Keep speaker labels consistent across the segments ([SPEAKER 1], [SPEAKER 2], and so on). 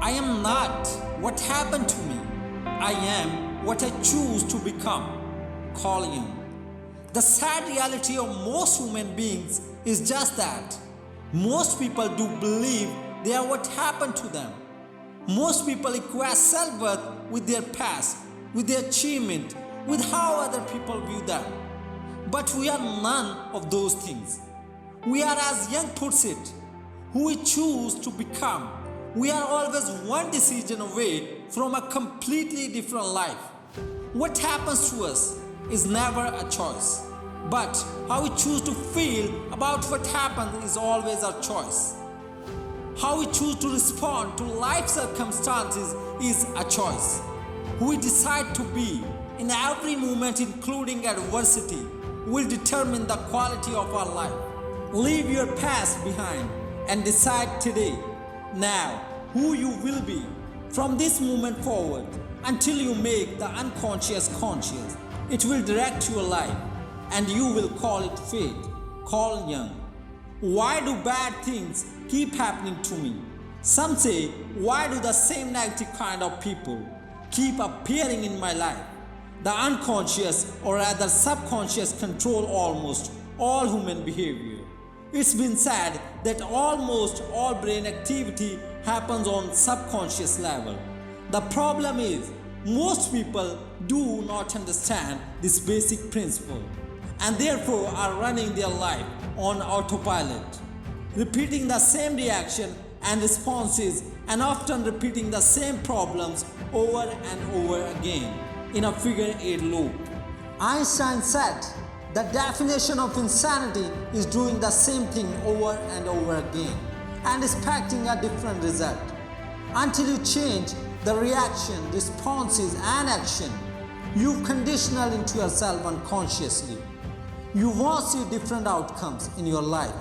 [SPEAKER 1] I am not what happened to me. I am what I choose to become. Carl Jung. The sad reality of most human beings is just that. Most people do believe they are what happened to them. Most people equate self-worth with their past, with their achievement, with how other people view them. But we are none of those things. We are, as Jung puts it, who we choose to become. We are always one decision away from a completely different life. What happens to us is never a choice, but how we choose to feel about what happened is always our choice. How we choose to respond to life circumstances is a choice. Who we decide to be in every moment, including adversity, will determine the quality of our life. Leave your past behind and decide today, now, who you will be from this moment forward until you make the unconscious conscious. It will direct your life and you will call it fate. Carl Jung. Why do bad things keep happening to me? Some say, why do the same negative kind of people keep appearing in my life? The unconscious, or rather subconscious, control almost all human behavior. It's been said that almost all brain activity happens on subconscious level. The problem is, most people do not understand this basic principle and therefore are running their life on autopilot, repeating the same reaction and responses and often repeating the same problems over and over again in a figure-8 loop. Einstein said, the definition of insanity is doing the same thing over and over again and expecting a different result. Until you change the reaction, responses and action, you've conditioned into yourself unconsciously. You won't see different outcomes in your life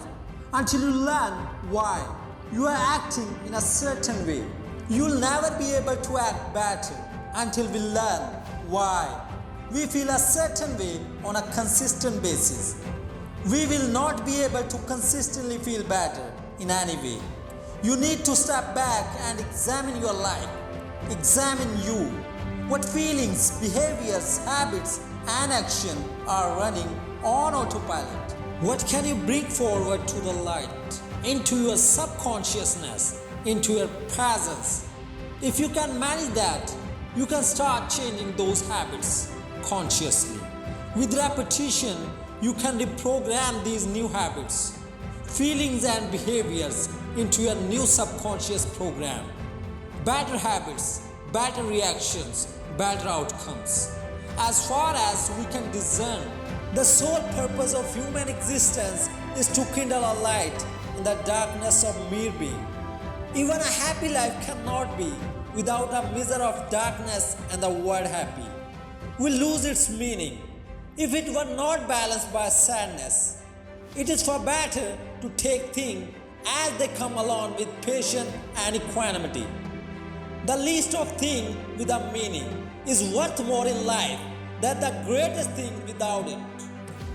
[SPEAKER 1] until you learn why you are acting in a certain way. You'll never be able to act better until we learn why we feel a certain way on a consistent basis. We will not be able to consistently feel better in any way. You need to step back and examine your life. Examine you. What feelings, behaviors, habits, and action are running on autopilot? What can you bring forward to the light, into your subconsciousness, into your presence? If you can manage that, you can start changing those habits consciously. With repetition, you can reprogram these new habits, feelings and behaviors into your new subconscious program. Better habits, better reactions, better outcomes. As far as we can discern, the sole purpose of human existence is to kindle a light in the darkness of mere being. Even a happy life cannot be without a measure of darkness and the word happy. Will lose its meaning if it were not balanced by sadness. It is far better to take things as they come along with patience and equanimity. The least of things with a meaning is worth more in life than the greatest thing without it.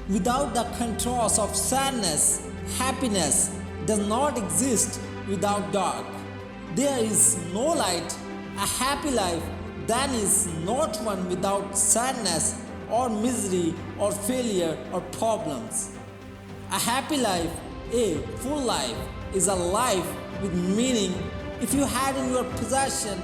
[SPEAKER 1] Without the contrast of sadness, happiness does not exist without dark. There is no light. A happy life then is not one without sadness or misery or failure or problems. A happy life, a full life, is a life with meaning. If you had in your possession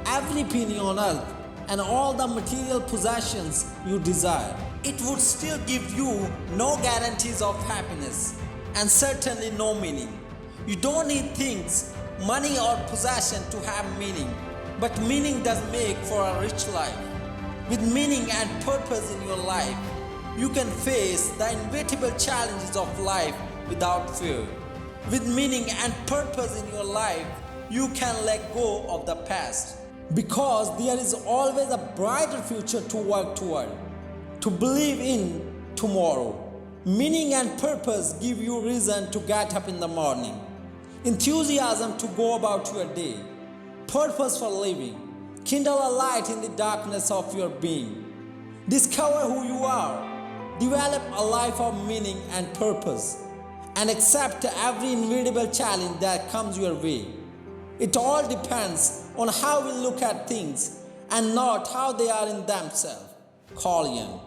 [SPEAKER 1] every penny on earth and all the material possessions you desire, it would still give you no guarantees of happiness and certainly no meaning. You don't need things, money or possession to have meaning, but meaning does make for a rich life. With meaning and purpose in your life, you can face the inevitable challenges of life without fear. With meaning and purpose in your life, you can let go of the past because there is always a brighter future to work toward, to believe in tomorrow. Meaning and purpose give you reason to get up in the morning, enthusiasm to go about your day, purpose for living. Kindle a light in the darkness of your being. Discover who you are. Develop a life of meaning and purpose and accept every inevitable challenge that comes your way. It all depends on how we look at things and not how they are in themselves. Carl Jung.